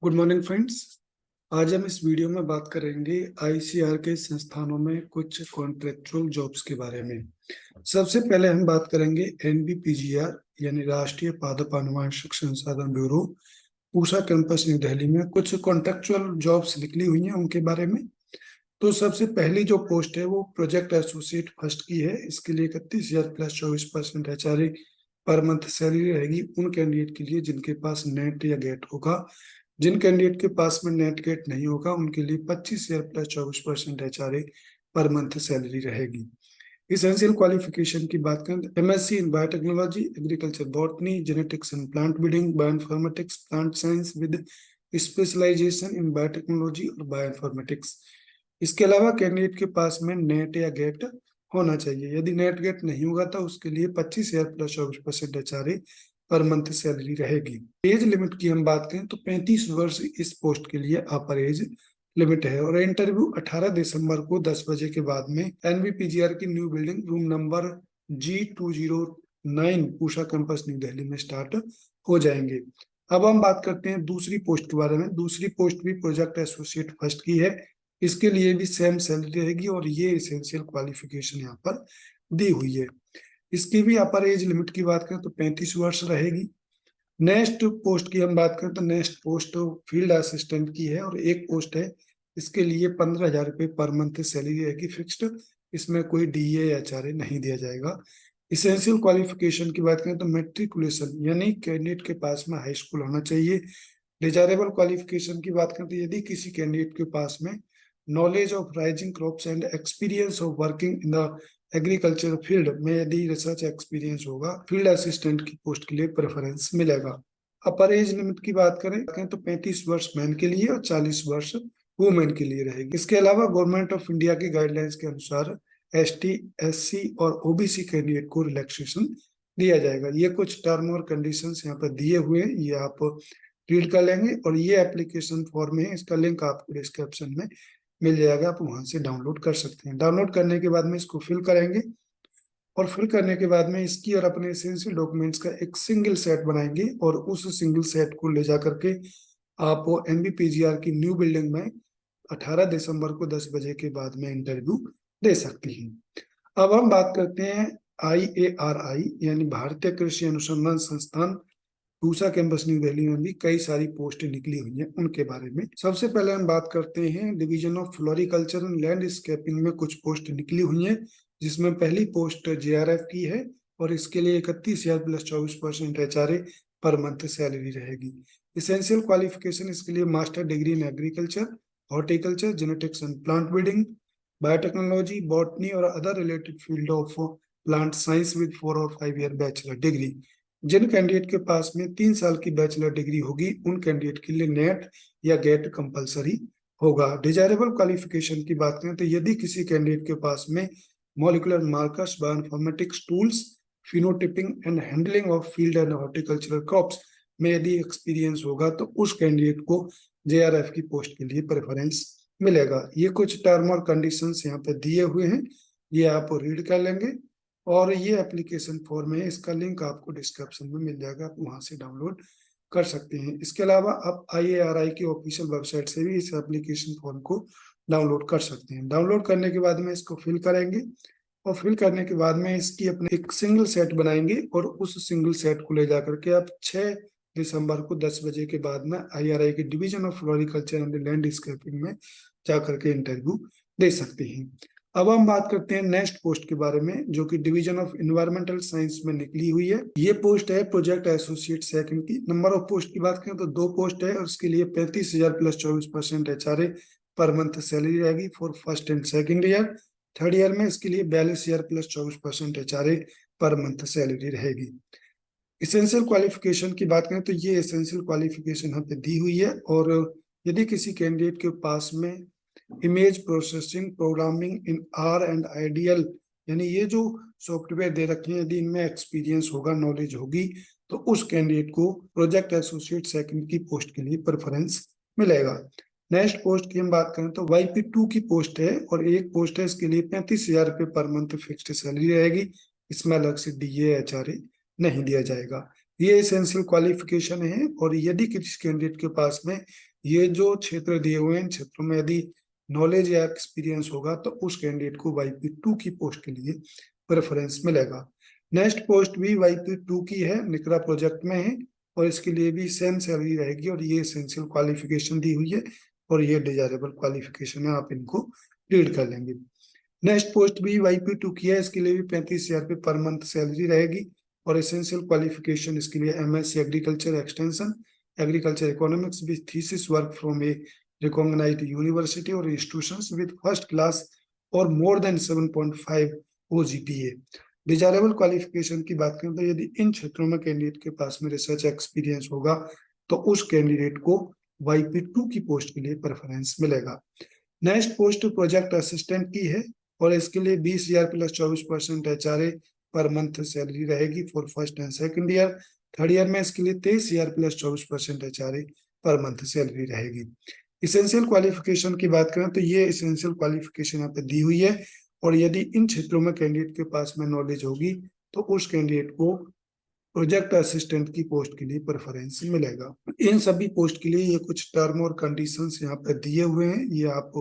Good morning friends. आज हम इस वीडियो में बात करेंगे आईसीआर के संस्थानों में कुछ कॉन्ट्रेक्चुअल जॉब्स के बारे में। सबसे पहले हम बात करेंगे एनबीपीजीआर यानी राष्ट्रीय पादप अनुवांशिक संसाधन bureau, Pusa campus new Delhi में कुछ कॉन्ट्रेक्चुअल जॉब्स निकली हुई हैं उनके बारे में। तो सबसे पहली जो पोस्ट है वो प्रोजेक्ट एसोसिएट फर्स्ट की है। इसके लिए 31,000 plus 24% HRA per month salary रहेगी उन कैंडिडेट के लिए जिनके पास नेट या गेट होगा। जिन कैंडिडेट के पास में नेट गेट नहीं होगा उनके लिए 25,000 plus 24% HRA per month salary रहेगी। इसेंशियल क्वालिफिकेशन की बात करें तो MSc in biotechnology, agriculture botany, genetics and plant breeding, bioinformatics, plant science with specialization in biotechnology और बायोइन्फॉर्मेटिक्स। इसके अलावा कैंडिडेट के पास में नेट या गेट होना चाहिए। यदि नेट गेट नहीं होगा तो उसके लिए 25,000 plus 24% HRA per month salary रहेगी। एज लिमिट की हम बात करें तो 35 वर्ष इस पोस्ट के लिए अपर एज लिमिट है और इंटरव्यू 18 दिसंबर को 10 बजे के बाद में एनबीपीजीआर की new building room number G209 पूषा कैंपस न्यू दिल्ली में स्टार्ट हो जाएंगे। अब हम बात करते हैं दूसरी पोस्ट के बारे में। दूसरी पोस्ट भी प्रोजेक्ट एसोसिएट फर्स्ट की है। इसके लिए भी सेम सैलरी रहेगी और ये एसेंशियल क्वालिफिकेशन यहाँ पर दी हुई है। इसकी भी अपर एज लिमिट की बात करें तो 35 वर्ष रहेगी। नेक्स्ट पोस्ट की हम बात करें तो नेक्स्ट पोस्ट फील्ड असिस्टेंट की है और एक पोस्ट है। इसके लिए 15,000 रुपये पर मंथ सैलरी रहेगी फिक्स्ड। इसमें कोई डीए या एचआरए नहीं दिया जाएगा। इसेंशियल क्वालिफिकेशन की बात करें तो मेट्रिकुलेशन यानी कैंडिडेट के पास में हाई स्कूल होना चाहिए। डिजायरेबल क्वालिफिकेशन की बात करें तो यदि किसी कैंडिडेट के पास में knowledge of rising crops and experience of working in the agriculture field में यदि रिसर्च एक्सपीरियंस होगा फील्ड असिस्टेंट की पोस्ट के लिए प्रेफरेंस मिलेगा। अपर एज लिमिट की बात करें तो 35 वर्ष मैन के लिए और 40 वर्ष वुमेन के लिए रहेगी। इसके अलावा गवर्नमेंट ऑफ इंडिया की गाइडलाइंस के अनुसार एसटी, एससी और ओबीसी कैंडिडेट को रिलैक्सेशन दिया जाएगा। ये कुछ टर्म और कंडीशंस यहाँ पर दिए हुए हैं, ये आप रीड कर लेंगे और ये एप्लीकेशन फॉर्म है, इसका लिंक आपको डिस्क्रिप्शन में मिल जाएगा, आप वहां से डाउनलोड कर सकते हैं। डाउनलोड करने के बाद में इसको फिल करेंगे और फिल करने के बाद में इसकी और अपने एसेंशियल डॉक्यूमेंट्स का एक सिंगल सेट बनाएंगे और उस सिंगल सेट को ले जा करके आप एनबीपीजीआर की न्यू बिल्डिंग में 18 दिसंबर को 10 बजे के बाद में इंटरव्यू दे सकती हैं। अब हम बात करते हैं IARI यानी भारतीय कृषि अनुसंधान संस्थान पूसा कैंपस न्यू दिल्ली में भी कई सारी पोस्ट निकली हुई हैं उनके बारे में। सबसे पहले हम बात करते हैं division of floriculture and landscaping में कुछ पोस्ट निकली हुई हैं, जिसमें पहली पोस्ट जेआरएफ की है और इसके लिए 31,000 plus 24% HRA per month salary रहेगी। इसेंशियल क्वालिफिकेशन इसके लिए master degree in agriculture, horticulture, genetics and plant breeding, biotechnology, botany और other related field of plant science with 4 और 5 ईयर बैचलर डिग्री। जिन कैंडिडेट के पास में 3 साल की बैचलर डिग्री होगी उन कैंडिडेट के लिए नेट या गेट कंपलसरी होगा। डिजायरेबल क्वालिफिकेशन की बात करें तो यदि किसी कैंडिडेट के पास में molecular markers, bioinformatics tools, phenotyping and handling of field and horticultural crops में यदि एक्सपीरियंस होगा तो उस कैंडिडेट को जेआरएफ की पोस्ट के लिए प्रेफरेंस मिलेगा। ये कुछ टर्म और कंडीशंस यहाँ पे दिए हुए हैं, ये आप रीड कर लेंगे और ये एप्लीकेशन फॉर्म है, इसका लिंक आपको डिस्क्रिप्शन में मिल जाएगा, आप वहां से डाउनलोड कर सकते हैं। इसके अलावा आप IARI की ऑफिशियल वेबसाइट से भी इस एप्लीकेशन फॉर्म को डाउनलोड कर सकते हैं। डाउनलोड करने के बाद में इसको फिल करेंगे और फिल करने के बाद में इसकी अपने एक सिंगल सेट बनाएंगे और उस सिंगल सेट को ले जाकर के आप 6 दिसंबर को 10 बजे के बाद में IRI के division of floriculture and landscaping में जाकर के इंटरव्यू दे सकते हैं। अब हम बात करते हैं नेक्स्ट पोस्ट के बारे में, जो कि डिवीजन ऑफ एनवायरमेंटल साइंस में निकली हुई है। ये पोस्ट है प्रोजेक्ट एसोसिएट सेकंड की। नंबर ऑफ पोस्ट की बात करें तो 2 पोस्ट है और इसके लिए 35,000 plus 24% HRA per month salary रहेगी for first and second year. Third year में इसके लिए 42,000 plus 24% HRA per month salary रहेगी। इसेंशियल क्वालिफिकेशन की बात करें तो ये एसेंशियल क्वालिफिकेशन यहाँ पे दी हुई है और यदि किसी कैंडिडेट के पास में image processing, programming in are and ideal यानी ये जो सॉफ्टवेयर दे रखे हैं यदि इनमें एक्सपीरियंस होगा, नॉलेज होगी, तो उस कैंडिडेट को प्रोजेक्ट एसोसिएट सेकंड की पोस्ट के लिए प्रेफरेंस मिलेगा। नेक्स्ट पोस्ट की हम बात करें तो YP2 की पोस्ट है और एक पोस्ट है, इसके लिए 35,000 रुपये पर मंथ फिक्स्ड सैलरी रहेगी। इसमें अलग से डीए एचआरए नहीं दिया जाएगा। ये एसेंशियल क्वालिफिकेशन है और यदि किसी कैंडिडेट के पास में ये जो क्षेत्र दिए हुए हैं, इन क्षेत्रों में यदि नॉलेज या एक्सपीरियंस होगा तो उस कैंडिडेट को YP2 की पोस्ट के लिए प्रेफरेंस मिलेगा। नेक्स्ट पोस्ट भी YP2 की है, निकरा प्रोजेक्ट में है, और इसके लिए भी सेम सैलरी रहेगी, और ये एसेंशियल क्वालिफिकेशन दी हुई है और ये डिजायरेबल क्वालिफिकेशन है, आप इनको रीड कर लेंगे। नेक्स्ट पोस्ट भी YP2 की है, इसके लिए भी 35,000 रुपये पर मंथ सैलरी रहेगी, और एसेंशियल क्वालिफिकेशन इसके लिए MSc agriculture extension, agriculture economics with thesis work from a recognised university और इंस्टीट्यूशंस विद फर्स्ट क्लास और more than 7.5 OGPA। Desirable qualification की बात करें तो यदि इन क्षेत्रों में कैंडिडेट के पास में रिसर्च एक्सपीरियंस होगा तो उस कैंडिडेट को YP2 की पोस्ट के लिए प्रेफरेंस मिलेगा। नेक्स्ट पोस्ट प्रोजेक्ट असिस्टेंट की है, और इसके लिए 20,000 plus 24% HRA per month salary रहेगी for first and second year. Third year में इसके लिए 23,000 plus 24% HRA per month salary रहेगी। इसेंशियल क्वालिफिकेशन की बात करें तो ये इसेंशियल क्वालिफिकेशन यहाँ पे दी हुई है, और यदि इन क्षेत्रों में कैंडिडेट के पास में नॉलेज होगी तो उस कैंडिडेट को प्रोजेक्ट असिस्टेंट की पोस्ट के लिए प्रेफरेंस मिलेगा। इन सभी पोस्ट के लिए ये कुछ टर्म और कंडीशंस यहाँ पे दिए हुए हैं, ये आप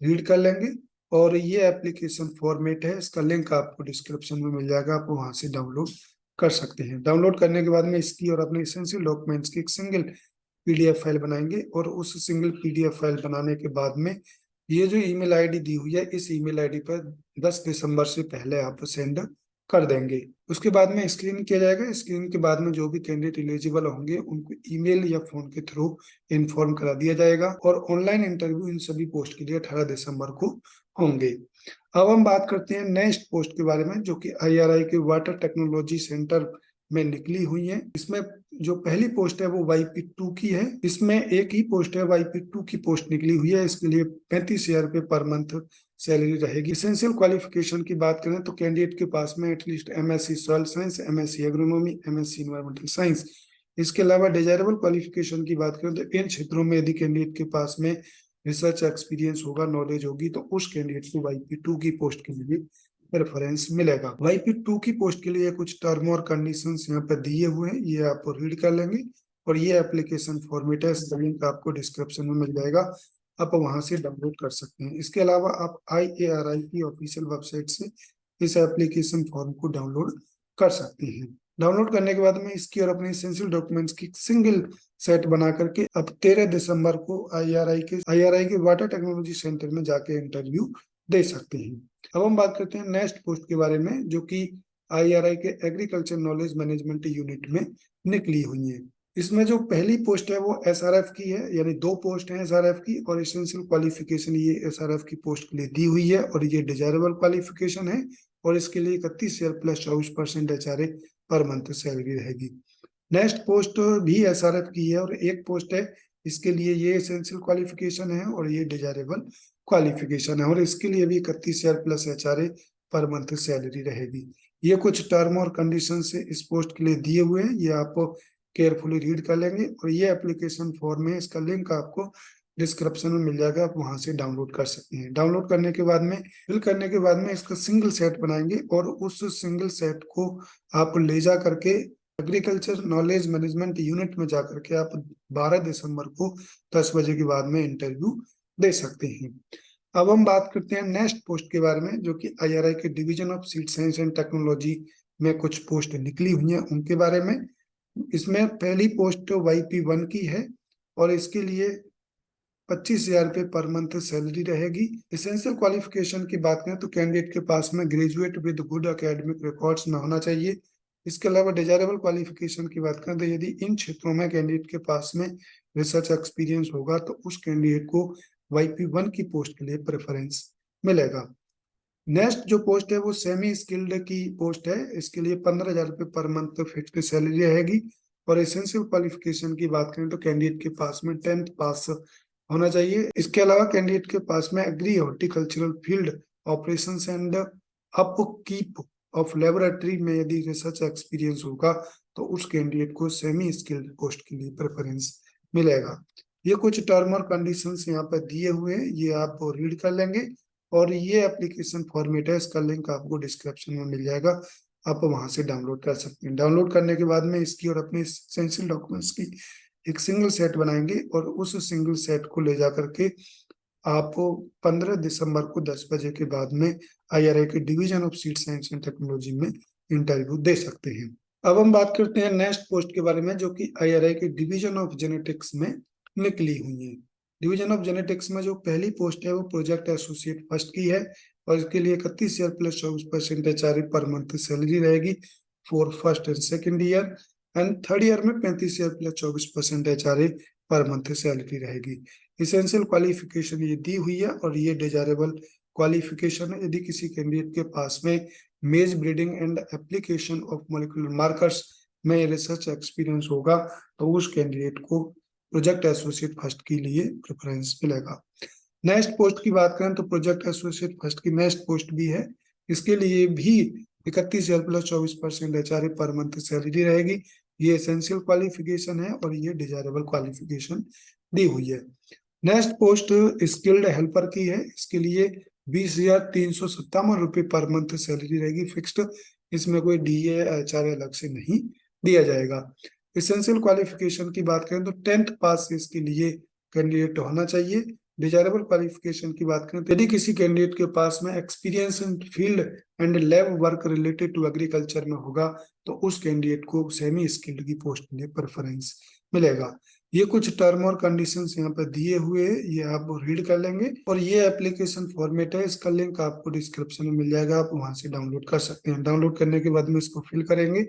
रीड कर लेंगे, और ये एप्लीकेशन फॉर्मेट है, इसका लिंक आपको डिस्क्रिप्शन में मिल जाएगा, आप वहां से डाउनलोड कर सकते हैं। डाउनलोड करने के बाद में इसकी और अपने एसेंशियल डॉक्यूमेंट्स की एक सिंगल PDF फाइल बनाएंगे, और उस सिंगल PDF फाइल बनाने के बाद में ये जो ईमेल आईडी दी हुई है, इस ईमेल आईडी पर 10 दिसंबर से पहले आप सेंड कर देंगे। उसके बाद में स्क्रीन किया जाएगा, स्क्रीन के बाद में जो भी कैंडिडेट एलिजिबल होंगे उनको ईमेल या फोन के थ्रू इन्फॉर्म करा दिया जाएगा, और ऑनलाइन इंटरव्यू इन सभी पोस्ट के लिए 18 दिसंबर को होंगे। अब हम बात करते हैं नेक्स्ट पोस्ट के बारे में, जो कि IRI के वाटर टेक्नोलॉजी सेंटर में निकली हुई है। इसमें जो पहली पोस्ट है वो YP2 की है, इसमें एक ही पोस्ट है, YP2 की पोस्ट निकली हुई है, इसके लिए 35,000 रुपये पर मंथ सैलरी रहेगी। एसेंशियल क्वालिफिकेशन की बात करें तो कैंडिडेट के पास में at least MSc soil science, MSc agronomy, MSc environmental science, इसके अलावा डिजायरेबल क्वालिफिकेशन की बात करें तो इन क्षेत्रों में यदि कैंडिडेट के पास में रिसर्च एक्सपीरियंस होगा, नॉलेज होगी, तो उस कैंडिडेट को YP2 की पोस्ट के लिए प्रेफरेंस मिलेगा। YP2 की पोस्ट के लिए कुछ टर्म और कंडीशंस यहाँ पे दिए हुए हैं, ये आप रीड कर लेंगे, और ये एप्लीकेशन फॉर्मेट है, इसका लिंक आपको डिस्क्रिप्शन में मिल जाएगा, आप वहां से डाउनलोड कर सकते हैं। इसके अलावा आप IARI की ऑफिशियल वेबसाइट से इस एप्लीकेशन फॉर्म को डाउनलोड कर सकते हैं। डाउनलोड करने के बाद में इसकी और अपने एसेंशियल डॉक्यूमेंट्स की सिंगल सेट बना करके अब 13 दिसंबर को IRI के वाटर टेक्नोलॉजी सेंटर में जाके इंटरव्यू दे सकते हैं। अब हम बात करते हैं नेक्स्ट पोस्ट के बारे में, जो कि IRI के एग्रीकल्चर नॉलेज मैनेजमेंट यूनिट में निकली हुई है। इसमें जो पहली पोस्ट है वो SRF की है, यानी दो पोस्ट है SRF की, और एसेंशियल क्वालिफिकेशन ये SRF की पोस्ट के लिए दी हुई है, और ये डिजायरेबल क्वालिफिकेशन है, और इसके लिए 31,000 plus 24% HRA per month salary रहेगी। नेक्स्ट पोस्ट भी SRF की है, और एक पोस्ट है, इसके लिए ये एसेंशियल क्वालिफिकेशन है और ये डिजायरेबल क्वालिफिकेशन है, और इसके लिए भी 31,000 plus HRA per month salary रहेगी। ये कुछ टर्म और कंडीशन से इस पोस्ट के लिए दिए हुए हैं, ये आप केयरफुली रीड कर लेंगे, और ये एप्लीकेशन फॉर्म है, इसका लिंक आपको डिस्क्रिप्शन में मिल जाएगा, आप वहां से डाउनलोड कर सकते हैं। डाउनलोड करने के बाद में फिल करने के बाद में इसका सिंगल सेट बनाएंगे, और उस सिंगल सेट को आप ले जा करके एग्रीकल्चर नॉलेज मैनेजमेंट यूनिट में जाकर के आप 12 दिसंबर को 10 बजे के बाद में इंटरव्यू दे सकते हैं। अब हम बात करते हैं नेक्स्ट पोस्ट के बारे में, जो कि IRI के division of seed science and technology में कुछ पोस्ट निकली हुई हैं, उनके बारे में। इसमें पहली पोस्ट YP1 की है, और इसके लिए 25,000 रुपये पर मंथ सैलरी रहेगी। एसेंशियल क्वालिफिकेशन की बात करें तो कैंडिडेट के पास में graduate with good academic records में होना चाहिए। इसके अलावा डिजायरेबल क्वालिफिकेशन की बात करें तो यदि इन क्षेत्रों में कैंडिडेट के पास में रिसर्च एक्सपीरियंस होगा तो उस कैंडिडेट को YP1 की पोस्ट के लिए प्रेफरेंस मिलेगा। नेक्स्ट जो पोस्ट है वो सेमी स्किल्ड की पोस्ट है, इसके लिए 15,000 रुपये पर मंथ फिक्स्ड सैलरी रहेगी, और एसेंशियल क्वालिफिकेशन की बात करें तो कैंडिडेट के पास में 10th पास होना चाहिए। इसके अलावा कैंडिडेट के पास में agri horticultural field operations and upkeep of laboratory में यदि रिसर्च एक्सपीरियंस होगा तो उस कैंडिडेट को सेमी स्किल्ड पोस्ट के लिए प्रेफरेंस मिलेगा। ये कुछ टर्म और कंडीशंस यहाँ पर दिए हुए हैं, ये आप रीड कर लेंगे, और ये एप्लीकेशन फॉर्मेट है, इसका लिंक आपको डिस्क्रिप्शन में मिल जाएगा, आप वहां से डाउनलोड कर सकते हैं। डाउनलोड करने के बाद में इसकी और अपने एसेंशियल डॉक्यूमेंट्स की एक सिंगल सेट बनाएंगे और उस सिंगल सेट को ले जा करके आप 15 दिसंबर को 10 बजे के बाद में IRI के division of seed science and technology में इंटरव्यू दे सकते हैं। अब हम बात करते हैं नेक्स्ट पोस्ट के बारे में, जो कि IRI के डिवीजन ऑफ जेनेटिक्स में निकली हुई है। डिवीजन ऑफ जेनेटिक्स में जो पहली पोस्ट है वो प्रोजेक्ट एसोसिएट फर्स्ट की है और इसके लिए 31,000 plus 24% HRA per month salary रहेगी for first and second year, and third year में 35,000 plus 24% HRA per month salary रहेगी। इसेंशियल क्वालिफिकेशन ये दी हुई है और ये डिजायरेबल क्वालिफिकेशन है। यदि किसी कैंडिडेट के पास में मेज breeding and application of molecular markers में रिसर्च एक्सपीरियंस होगा तो उस कैंडिडेट को प्रोजेक्ट एसोसिएट फर्स्ट के लिए प्रेफरेंस मिलेगा। नेक्स्ट पोस्ट की बात करें तो प्रोजेक्ट एसोसिएट फर्स्ट की नेक्स्ट पोस्ट भी है। इसके लिए भी 31,000 plus 24% HRA per month salary रहेगी। ये एसेंशियल क्वालिफिकेशन है और ये डिजायरेबल क्वालिफिकेशन दी हुई है। नेक्स्ट पोस्ट स्किल्ड हेल्पर की है। इसके लिए 20,357 रुपये पर मंथ सैलरी रहेगी फिक्स्ड। इसमें कोई DA HRA अलग से नहीं दिया जाएगा। एसेंशियल क्वालिफिकेशन की बात करें तो 10th पास इसके लिए कैंडिडेट होना चाहिए। डिजायरेबल क्वालिफिकेशन की बात करें तो यदि किसी कैंडिडेट के पास में experience in field and lab work related to agriculture में होगा तो उस कैंडिडेट को सेमी स्किल्ड की पोस्ट में प्रेफरेंस मिलेगा। ये कुछ टर्म और कंडीशंस यहाँ पे दिए हुए हैं, ये आप रीड कर लेंगे। और ये एप्लीकेशन फॉर्मेट है, इसका लिंक आपको डिस्क्रिप्शन में मिल जाएगा, आप वहां से डाउनलोड कर सकते हैं। डाउनलोड करने के बाद में इसको फिल करेंगे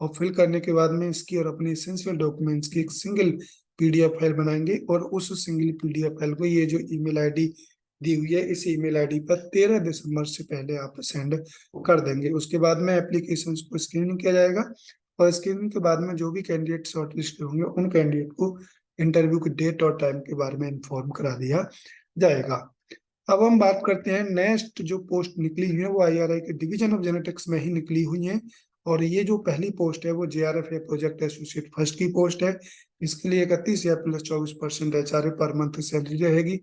और फिल करने के बाद में इसकी और अपने एसेंशियल डॉक्यूमेंट्स की एक सिंगल PDF फाइल बनाएंगे और उस सिंगल PDF फाइल को ये जो ईमेल आईडी दी हुई है इस ईमेल आईडी पर 13 दिसंबर से पहले आप सेंड कर देंगे। उसके बाद में एप्लीकेशन को स्क्रीनिंग किया जाएगा और स्क्रीनिंग के बाद में जो भी कैंडिडेट शॉर्टलिस्ट होंगे उन कैंडिडेट को इंटरव्यू की डेट और टाइम के बारे में इन्फॉर्म करा दिया जाएगा। अब हम बात करते हैं नेक्स्ट जो पोस्ट निकली हुई है वो IRI के डिवीजन ऑफ जेनेटिक्स में ही निकली हुई है और ये जो पहली पोस्ट है वो JRF है, प्रोजेक्ट एसोसिएट फर्स्ट की पोस्ट है। इसके लिए 31,000 plus 24% HRA per month salary रहेगी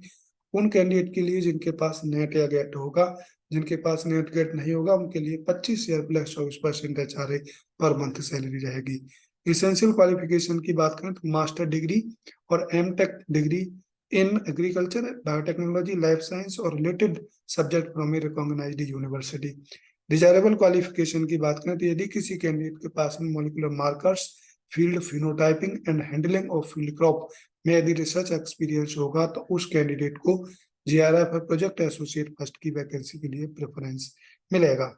उन कैंडिडेट के लिए जिनके पास नेट या गेट होगा। जिनके पास नेट गेट नहीं होगा उनके लिए 25,000 plus 24% HRA per month salary रहेगी। इसेंशियल क्वालिफिकेशन की बात करें तो मास्टर डिग्री और MTech degree in agriculture, biotechnology, life science और related subject from a recognised university. Desirable qualification की बात करें तो यदि किसी कैंडिडेट के पास में molecular markers, field phenotyping and handling of field crop में यदि रिसर्च एक्सपीरियंस होगा तो उस कैंडिडेट को JRF प्रोजेक्ट एसोसिएट फर्स्ट की वैकेंसी के लिए प्रेफरेंस मिलेगा।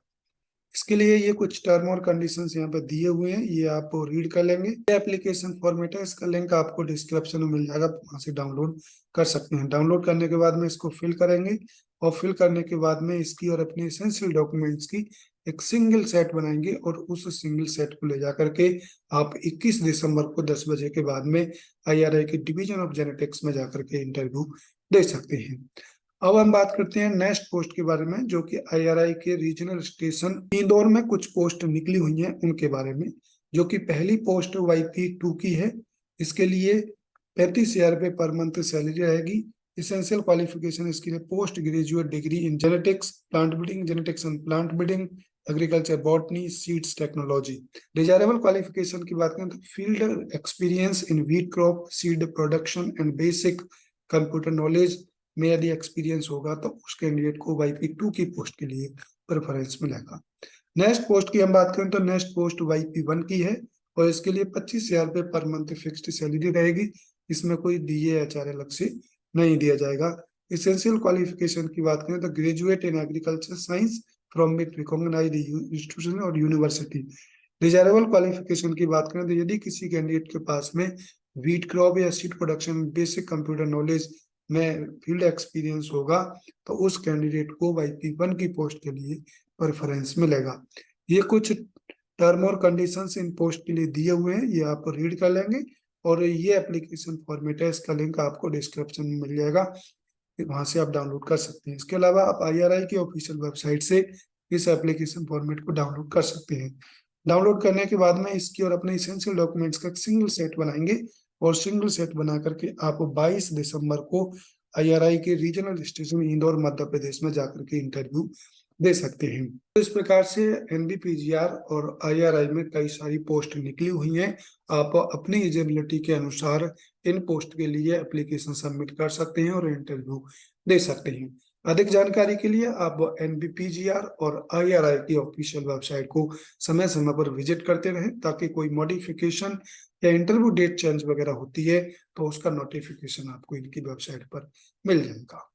इसके लिए ये कुछ टर्म और कंडीशंस यहाँ पे दिए हुए हैं, ये आप रीड कर लेंगे। ये एप्लीकेशन फॉर्मेट है, इसका लिंक आपको डिस्क्रिप्शन में मिल जाएगा, वहां से डाउनलोड कर सकते हैं। डाउनलोड करने के बाद में इसको फिल करेंगे और फिल करने के बाद में इसकी और अपने एसेंशियल डॉक्यूमेंट्स की एक सिंगल सेट बनाएंगे और उस सिंगल सेट को ले जाकर के आप 21 दिसंबर को 10 बजे के बाद में IRI के डिवीजन ऑफ जेनेटिक्स में जाकर के इंटरव्यू दे सकते हैं। अब हम बात करते हैं नेक्स्ट पोस्ट के बारे में, जो कि IRI के रीजनल स्टेशन इंदौर में कुछ पोस्ट निकली हुई हैं उनके बारे में। जो कि पहली पोस्ट YP2 की है। इसके लिए 35,000 रुपये पर मंथ सैलरी रहेगी। इसेंशियल क्वालिफिकेशन इसके लिए post graduate degree in genetics, plant breeding, genetics and plant breeding, agriculture botany, seeds technology. Desirable qualification की बात करें तो field experience in wheat crop, seed production and basic computer knowledge में यदि experience होगा तो उस कैंडिडेट को YP2 की पोस्ट के लिए प्रेफरेंस मिलेगा। नेक्स्ट पोस्ट की हम बात करें तो नेक्स्ट पोस्ट YP1 की है और इसके लिए 25,000 रुपये पर मंथ फिक्स्ड सैलरी रहेगी। इसमें कोई DA HRA अलग से नहीं दिया जाएगा। इसेंशियल क्वालिफिकेशन की बात करें तो graduate in agriculture science from a recognized institution और यूनिवर्सिटी। डिजायरेबल क्वालिफिकेशन की बात करें तो यदि किसी कैंडिडेट के पास में व्हीट क्रॉप या seed production, basic computer knowledge में फील्ड एक्सपीरियंस होगा तो उस कैंडिडेट को YP1 की पोस्ट के लिए प्रेफरेंस मिलेगा। ये कुछ टर्म और कंडीशंस इन पोस्ट के लिए दिए हुए हैं, ये आप रीड कर लेंगे और ये एप्लीकेशन फॉर्मेट है, इसका लिंक आपको डिस्क्रिप्शन में मिल जाएगा, वहां से आप डाउनलोड कर सकते हैं। इसके अलावा आप IRI की ऑफिशियल वेबसाइट से इस एप्लीकेशन फॉर्मेट को डाउनलोड कर सकते हैं। डाउनलोड करने के बाद में इसकी और अपने इसेंशियल डॉक्यूमेंट्स का सिंगल सेट बनाएंगे और सिंगल सेट बना करके आप 22 दिसंबर को IRI के रीजनल स्टेशन इंदौर मध्य प्रदेश में जाकर के इंटरव्यू दे सकते हैं। तो इस प्रकार से एनबीपीजीआर और आईआरआई में कई सारी पोस्ट निकली हुई हैं। आप अपनी एलिजिबिलिटी के अनुसार इन पोस्ट के लिए एप्लीकेशन सबमिट कर सकते हैं और इंटरव्यू दे सकते हैं। अधिक जानकारी के लिए आप एनबीपीजीआर और आईआरआई की ऑफिशियल वेबसाइट को समय समय पर विजिट करते रहें, ताकि कोई मॉडिफिकेशन या इंटरव्यू डेट चेंज वगैरह होती है तो उसका नोटिफिकेशन आपको इनकी वेबसाइट पर मिल जाएगा।